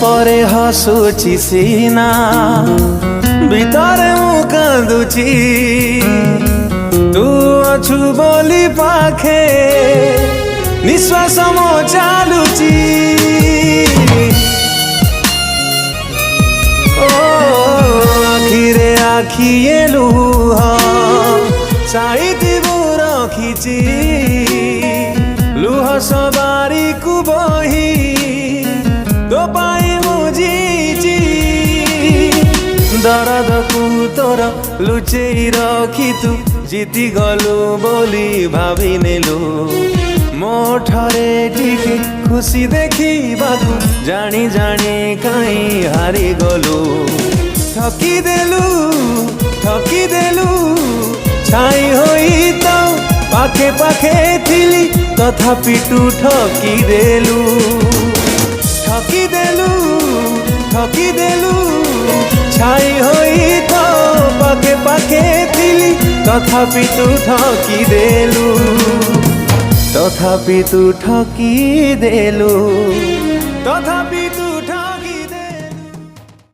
परे हसुची सीना भितरे मु कांदुची तू अछु बोली पाखे निश्वास मो चालुची ओ आखिरे आखिए लुह साइतिबु रखिची लुह सवारी कु बही तो पाई मुझीची दर्द को तोर लुचेई रखी तू जीति गलु बोली भाभी नेलु मो ठरे टिके खुशी देखी बाकू जानी जानी कहीं हारी गलु ठकी देलु छाई होई तो पाखे पाखे थिली तथापि तू ठकी देलु छाई होई तो पाखे पाखे थिली तथापि तू ठकी देलु तथापि तू